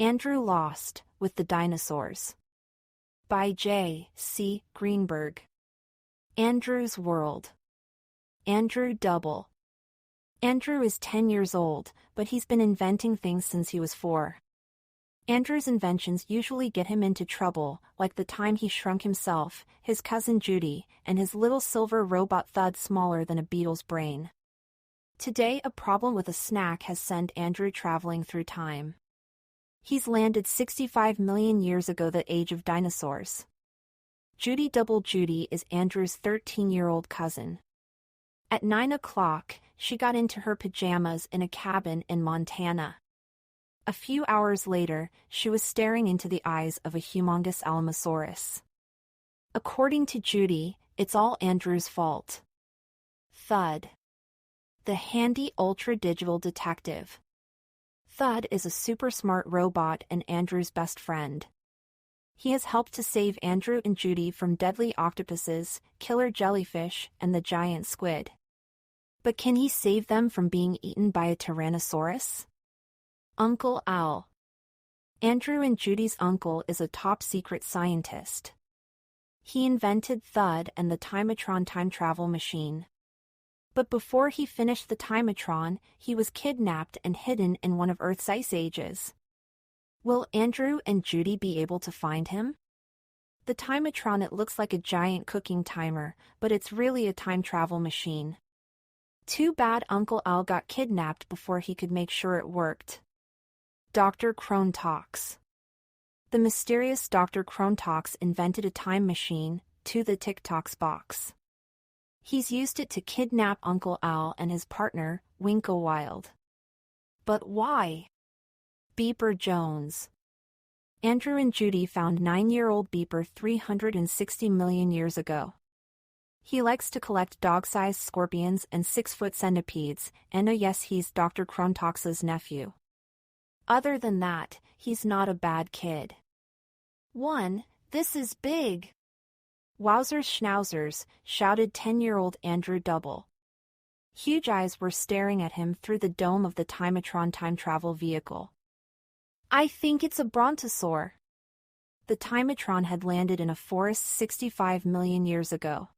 Andrew Lost with the Dinosaurs. By J. C. Greenburg. Andrew's World. Andrew Double. Andrew is 10 years old, but he's been inventing things since he was 4. Andrew's inventions usually get him into trouble, like the time he shrunk himself, his cousin Judy, and his little silver robot Thud smaller than a beetle's brain. Today, a problem with a snack has sent Andrew traveling through time. He's landed 65 million years ago, the age of dinosaurs. Judy Double Judy is Andrew's 13-year-old cousin. At 9 o'clock, she got into her pajamas in a cabin in Montana. A few hours later, she was staring into the eyes of a humongous Alamosaurus. According to Judy, it's all Andrew's fault. Thud. The handy ultra-digital detective. Thud is a super smart robot and Andrew's best friend. He has helped to save Andrew and Judy from deadly octopuses, killer jellyfish, and the giant squid. But can he save them from being eaten by a Tyrannosaurus? Uncle Al. Andrew and Judy's uncle is a top-secret scientist. He invented Thud and the Timatron time travel machine. But before he finished the Timatron, he was kidnapped and hidden in one of Earth's ice ages. Will Andrew and Judy be able to find him? The Timatron, it looks like a giant cooking timer, but it's really a time travel machine. Too bad Uncle Al got kidnapped before he could make sure it worked. Dr. Crone talks. The mysterious Dr. Crone talks invented a time machine, to the Tic-Tocs box. He's used it to kidnap Uncle Al and his partner, Winkle Wild. But why? Beeper Jones. Andrew and Judy found 9-year-old Beeper 360 million years ago. He likes to collect dog-sized scorpions and 6-foot centipedes, and oh yes, he's Dr. Crontox's nephew. Other than that, he's not a bad kid. This is big! Wowzers schnauzers, shouted 10-year-old Andrew Double. Huge eyes were staring at him through the dome of the Timatron time travel vehicle. I think it's a brontosaur. The Timatron had landed in a forest 65 million years ago.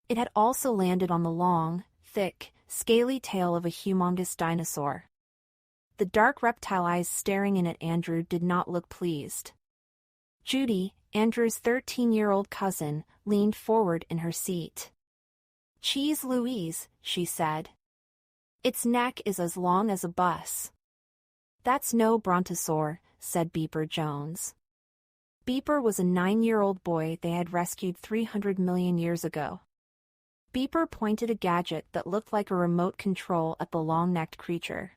It had also landed on the long, thick, scaly tail of a humongous dinosaur. The dark reptile eyes staring in at Andrew did not look pleased. Judy, Andrew's 13-year-old cousin, leaned forward in her seat. Cheese Louise, she said. Its neck is as long as a bus. That's no brontosaur, said Beeper Jones. Beeper was a 9-year-old boy they had rescued 300 million years ago. Beeper pointed a gadget that looked like a remote control at the long-necked creature.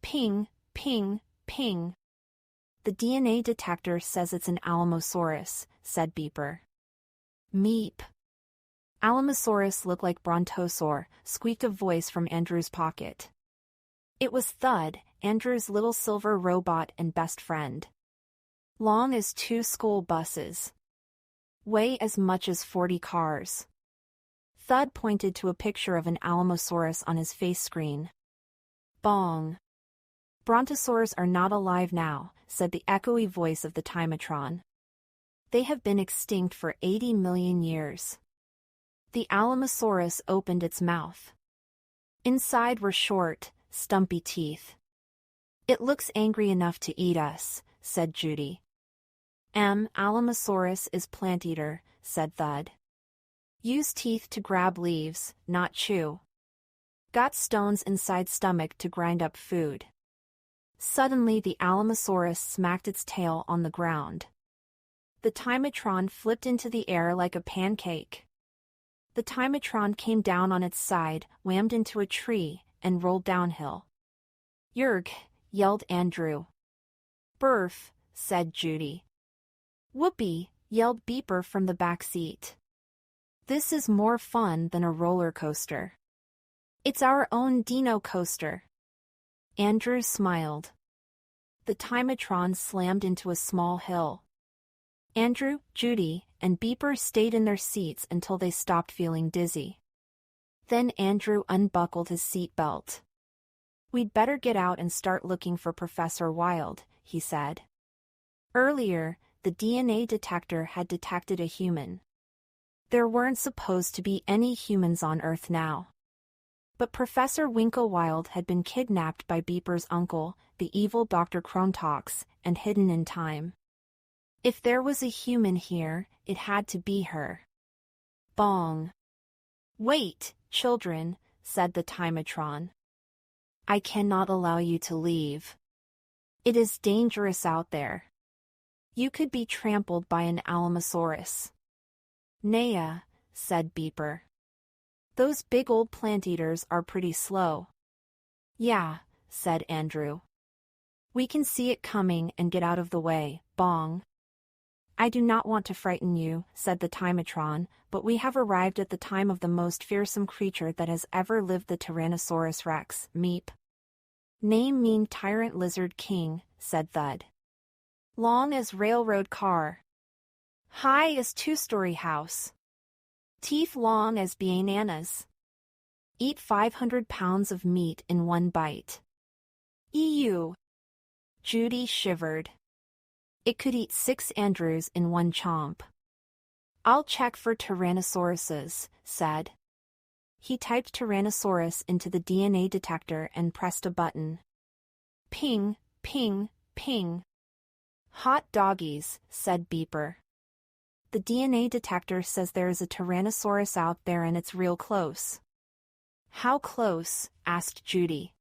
Ping, ping, ping. The DNA detector says it's an Alamosaurus, said Beeper. Meep. Alamosaurus looked like Brontosaur, squeaked a voice from Andrew's pocket. It was Thud, Andrew's little silver robot and best friend. Long as 2 school buses. Weigh as much as 40 cars. Thud pointed to a picture of an Alamosaurus on his face screen. Bong. Brontosaurs are not alive now, said the echoey voice of the Timatron. They have been extinct for 80 million years. The Alamosaurus opened its mouth. Inside were short, stumpy teeth. It looks angry enough to eat us, said Judy. Alamosaurus is plant-eater, said Thud. Use teeth to grab leaves, not chew. Got stones inside stomach to grind up food. Suddenly the Alamosaurus smacked its tail on the ground. The Timatron flipped into the air like a pancake. The Timatron came down on its side, whammed into a tree, and rolled downhill. Yerg, yelled Andrew. Burf, said Judy. Whoopee, yelled Beeper from the back seat. This is more fun than a roller coaster. It's our own dino coaster. Andrew smiled. The Timatron slammed into a small hill. Andrew, Judy, and Beeper stayed in their seats until they stopped feeling dizzy. Then Andrew unbuckled his seat belt. We'd better get out and start looking for Professor Wild, he said. Earlier, the DNA detector had detected a human. There weren't supposed to be any humans on Earth now. But Professor Winklewild had been kidnapped by Beeper's uncle, the evil Dr. Krontox, and hidden in time. If there was a human here, it had to be her. Bong. Wait, children, said the Timatron. I cannot allow you to leave. It is dangerous out there. You could be trampled by an Alamosaurus. Naya, said Beeper. Those big old plant-eaters are pretty slow. Yeah, said Andrew. We can see it coming and get out of the way, Bong. I do not want to frighten you, said the Timatron, but we have arrived at the time of the most fearsome creature that has ever lived, the Tyrannosaurus rex, Meep. Name mean Tyrant Lizard King, said Thud. Long as railroad car. High as two-story house. Teeth long as bananas. Eat 500 pounds of meat in one bite. EU. Judy shivered. It could eat 6 Andrews in one chomp. I'll check for Tyrannosauruses, said. He typed Tyrannosaurus into the DNA detector and pressed a button. Ping, ping, ping. Hot doggies, said Beeper. The DNA detector says there is a Tyrannosaurus out there and it's real close. How close? Asked Judy.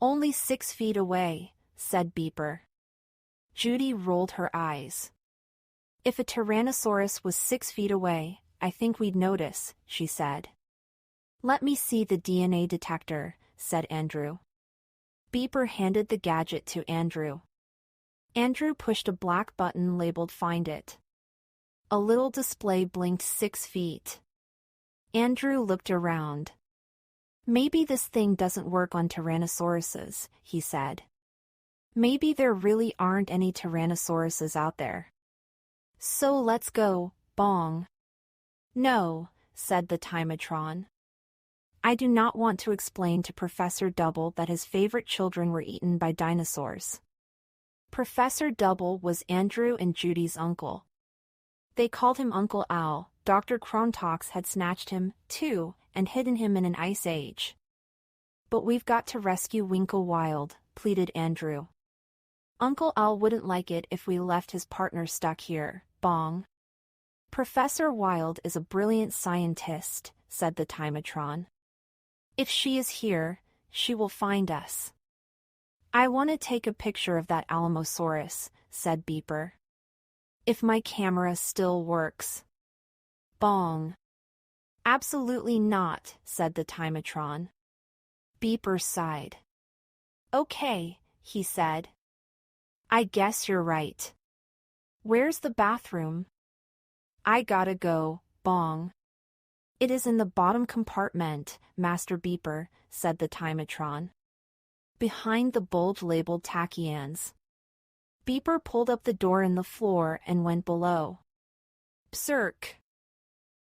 Only 6 feet away, said Beeper. Judy rolled her eyes. If a Tyrannosaurus was 6 feet away, I think we'd notice, she said. Let me see the DNA detector, said Andrew. Beeper handed the gadget to Andrew. Andrew pushed a black button labeled Find It. A little display blinked 6 feet. Andrew looked around. Maybe this thing doesn't work on Tyrannosauruses, he said. Maybe there really aren't any Tyrannosauruses out there. So let's go, Bong. No, said the Timatron. I do not want to explain to Professor Double that his favorite children were eaten by dinosaurs. Professor Double was Andrew and Judy's uncle. They called him Uncle Al. Dr. Krontox had snatched him, too, and hidden him in an ice age. But we've got to rescue Winklewild, pleaded Andrew. Uncle Al wouldn't like it if we left his partner stuck here, Bong. Professor Wild is a brilliant scientist, said the Timatron. If she is here, she will find us. I want to take a picture of that Alamosaurus, said Beeper. If my camera still works. Bong. Absolutely not, said the Timatron. Beeper sighed. Okay, he said. I guess you're right. Where's the bathroom? I gotta go, Bong. It is in the bottom compartment, Master Beeper, said the Timatron. Behind the bulge labeled tachyons. Beeper pulled up the door in the floor and went below. Psirk.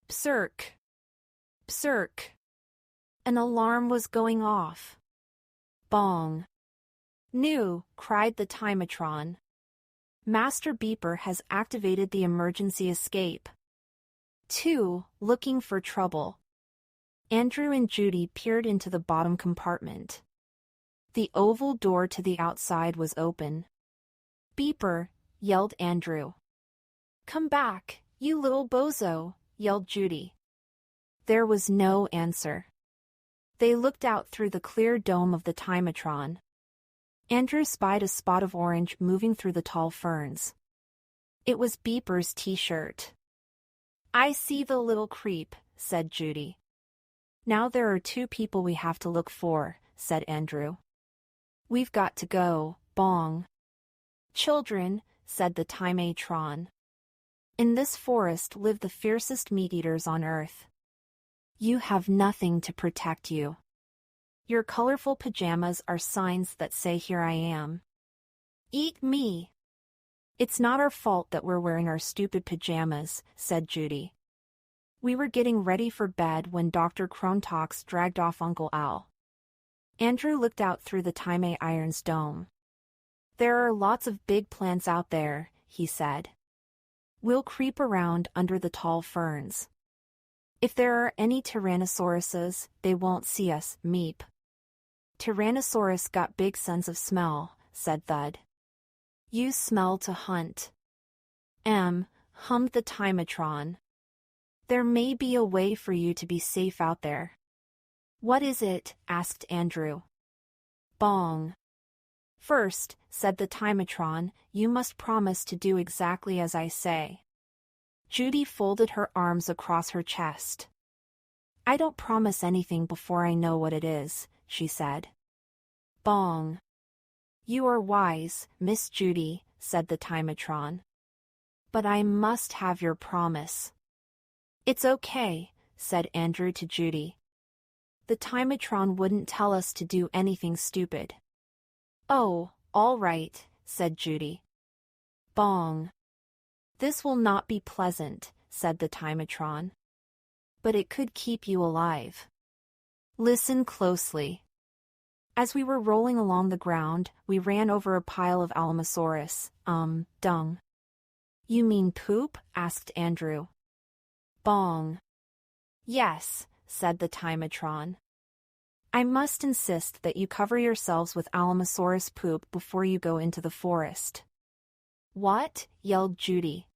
Psirk. Psirk. An alarm was going off. Bong. "No," cried the Timatron. "Master Beeper has activated the emergency escape." 2. Looking for trouble. Andrew and Judy peered into the bottom compartment. The oval door to the outside was open. "Beeper," yelled Andrew. "Come back, you little bozo," yelled Judy. There was no answer. They looked out through the clear dome of the Timatron. Andrew spied a spot of orange moving through the tall ferns. It was Beeper's t-shirt. "I see the little creep," said Judy. "Now there are 2 people we have to look for," said Andrew. "We've got to go, Bong." "Children," said the Timatron. "In this forest live the fiercest meat-eaters on Earth. You have nothing to protect you. Your colorful pajamas are signs that say here I am. Eat me." "It's not our fault that we're wearing our stupid pajamas," said Judy. "We were getting ready for bed when Dr. Krontox dragged off Uncle Al." Andrew looked out through the Time Iron's dome. There are lots of big plants out there, he said. We'll creep around under the tall ferns. If there are any tyrannosauruses, they won't see us, meep. Tyrannosaurus got big sense of smell, said Thud. Use smell to hunt. Hummed the Timatron. There may be a way for you to be safe out there. What is it? Asked Andrew. Bong. First, said the Timatron, you must promise to do exactly as I say. Judy folded her arms across her chest. I don't promise anything before I know what it is, she said. Bong. You are wise, Miss Judy, said the Timatron. But I must have your promise. It's okay, said Andrew to Judy. The Timatron wouldn't tell us to do anything stupid. Oh, all right, said Judy. Bong. This will not be pleasant, said the Timatron. But it could keep you alive. Listen closely. As we were rolling along the ground, we ran over a pile of Alamosaurus, dung. You mean poop? Asked Andrew. Bong. Yes, said the Timatron. I must insist that you cover yourselves with Alamosaurus poop before you go into the forest. What? Yelled Judy.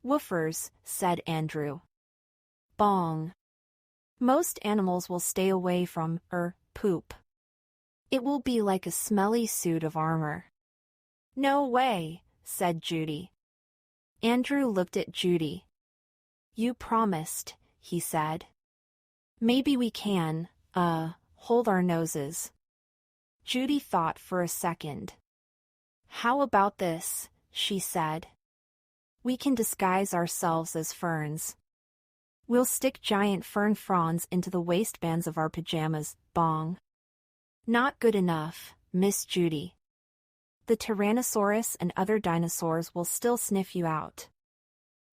Woofers, said Andrew. Bong. Most animals will stay away from, poop. It will be like a smelly suit of armor. No way, said Judy. Andrew looked at Judy. You promised, he said. Maybe we can, hold our noses. Judy thought for a second. How about this, she said. We can disguise ourselves as ferns. We'll stick giant fern fronds into the waistbands of our pajamas, bong. Not good enough, Miss Judy. The Tyrannosaurus and other dinosaurs will still sniff you out.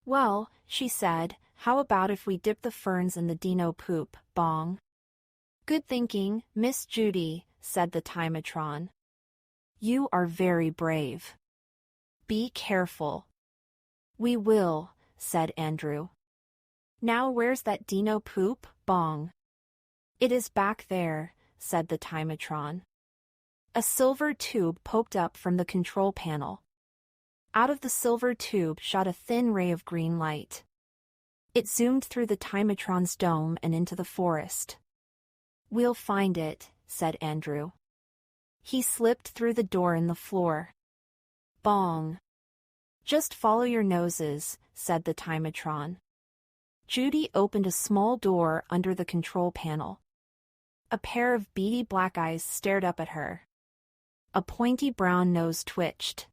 Well, she said, how about if we dip the ferns in the dino poop, bong? Good thinking, Miss Judy, said the Timatron. You are very brave. Be careful. We will, said Andrew. Now where's that dino poop, bong? It is back there, said the Timatron. A silver tube poked up from the control panel. Out of the silver tube shot a thin ray of green light. It zoomed through the Timatron's dome and into the forest. We'll find it, said Andrew. He slipped through the door in the floor. Bong. Just follow your noses, said the Timatron. Judy opened a small door under the control panel. A pair of beady black eyes stared up at her. A pointy brown nose twitched.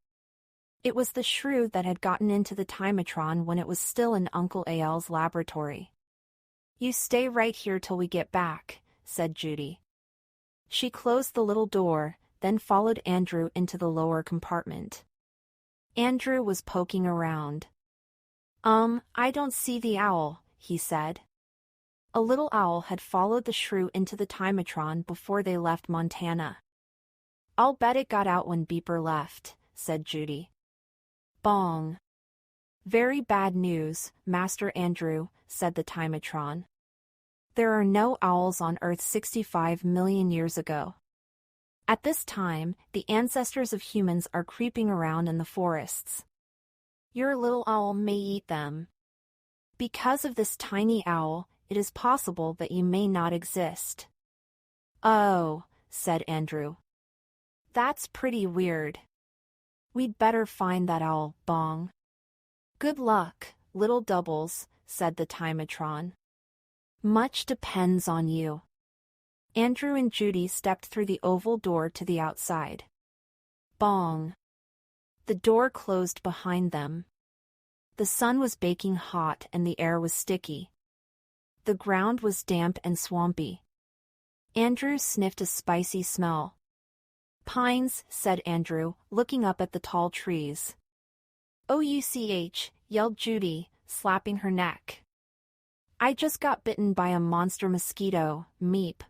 It was the shrew that had gotten into the Timatron when it was still in Uncle Al's laboratory. You stay right here till we get back, said Judy. She closed the little door, then followed Andrew into the lower compartment. Andrew was poking around. I don't see the owl, he said. A little owl had followed the shrew into the Timatron before they left Montana. I'll bet it got out when Beeper left, said Judy. Bong. Very bad news, Master Andrew, said the Timatron. There are no owls on Earth 65 million years ago. At this time, the ancestors of humans are creeping around in the forests. Your little owl may eat them. Because of this tiny owl, it is possible that you may not exist. Oh, said Andrew. That's pretty weird. We'd better find that owl, bong. Good luck, little doubles, said the Timatron. Much depends on you. Andrew and Judy stepped through the oval door to the outside. Bong. The door closed behind them. The sun was baking hot and the air was sticky. The ground was damp and swampy. Andrew sniffed a spicy smell. Pines, said Andrew, looking up at the tall trees. Ouch, yelled Judy, slapping her neck. I just got bitten by a monster mosquito, meep.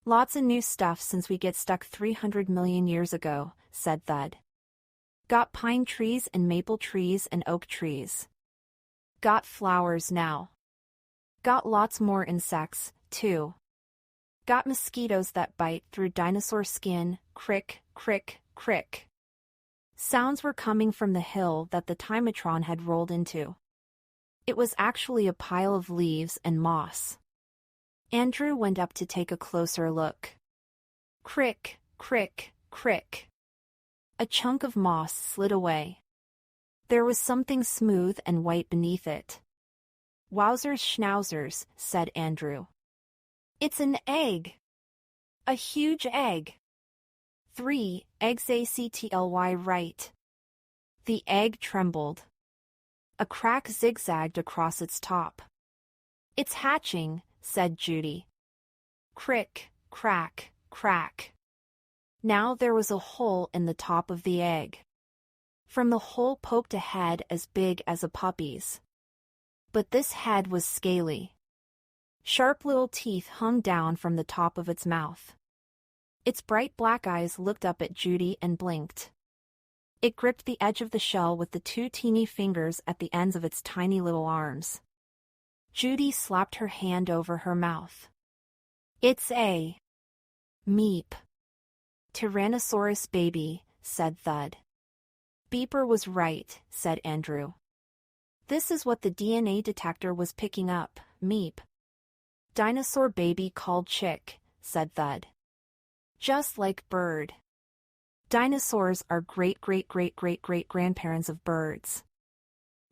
Lots of new stuff since we get stuck 300 million years ago, said Thud. Got pine trees and maple trees and oak trees. Got flowers now. Got lots more insects, too. Got mosquitoes that bite through dinosaur skin, crick, crick, crick. Sounds were coming from the hill that the Timatron had rolled into. It was actually a pile of leaves and moss. Andrew went up to take a closer look. Crick, crick, crick. A chunk of moss slid away. There was something smooth and white beneath it. Wowzers schnauzers, said Andrew. It's an egg. A huge egg. 3 eggs actly right. The egg trembled. A crack zigzagged across its top. It's hatching, said Judy. Crick, crack, crack. Now there was a hole in the top of the egg. From the hole poked a head as big as a puppy's. But this head was scaly. Sharp little teeth hung down from the top of its mouth. Its bright black eyes looked up at Judy and blinked. It gripped the edge of the shell with the 2 teeny fingers at the ends of its tiny little arms. Judy slapped her hand over her mouth. It's a meep. Tyrannosaurus baby, said Thud. Beeper was right, said Andrew. This is what the DNA detector was picking up, meep. Dinosaur baby called chick, said Thud. Just like bird. Dinosaurs are great-great-great-great-great-grandparents of birds.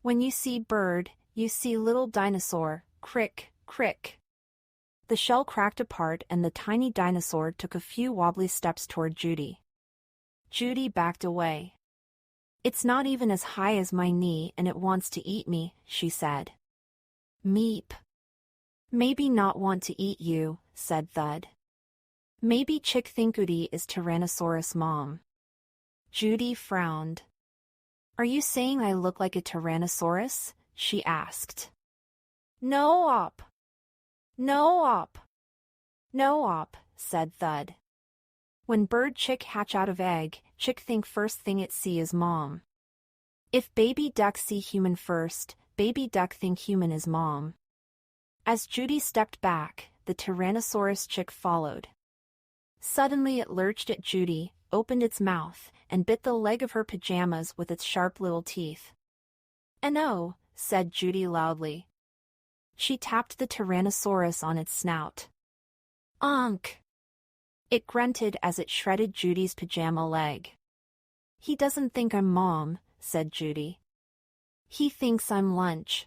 When you see bird, you see little dinosaur, crick, crick. The shell cracked apart and the tiny dinosaur took a few wobbly steps toward Judy. Judy backed away. It's not even as high as my knee and it wants to eat me, she said. Meep. Maybe not want to eat you, said Thud. Maybe Chick Thinkudi is Tyrannosaurus mom. Judy frowned. Are you saying I look like a Tyrannosaurus? She asked. No op. No op. No op, said Thud. When bird chick hatch out of egg, chick think first thing it see is mom. If baby duck see human first, baby duck think human is mom. As Judy stepped back, the Tyrannosaurus chick followed. Suddenly it lurched at Judy, opened its mouth, and bit the leg of her pajamas with its sharp little teeth. "No," said Judy loudly. She tapped the Tyrannosaurus on its snout. "Onk!" It grunted as it shredded Judy's pajama leg. "He doesn't think I'm mom," said Judy. "He thinks I'm lunch."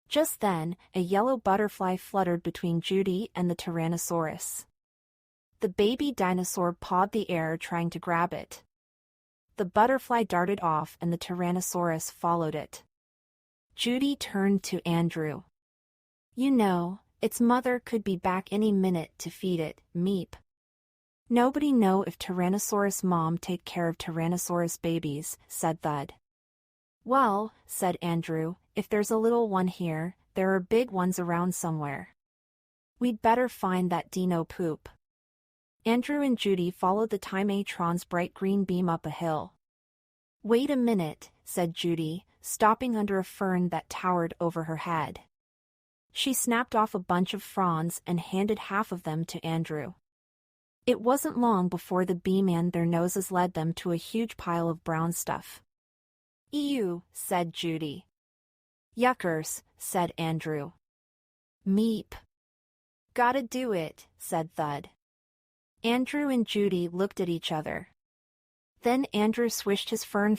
Just then, a yellow butterfly fluttered between Judy and the Tyrannosaurus. The baby dinosaur pawed the air trying to grab it. The butterfly darted off and the Tyrannosaurus followed it. Judy turned to Andrew. "You know, its mother could be back any minute to feed it, meep. Nobody know if Tyrannosaurus mom take care of Tyrannosaurus babies," said Thud. "Well," said Andrew, "if there's a little one here, there are big ones around somewhere. We'd better find that dino poop." Andrew and Judy followed the Timatron's bright green beam up a hill. "Wait a minute," said Judy, stopping under a fern that towered over her head. She snapped off a bunch of fronds and handed half of them to Andrew. It wasn't long before the beam and their noses led them to a huge pile of brown stuff. "Ew," said Judy. "Yuckers," said Andrew. "Meep." "Gotta do it," said Thud. Andrew and Judy looked at each other. Then Andrew swished his fern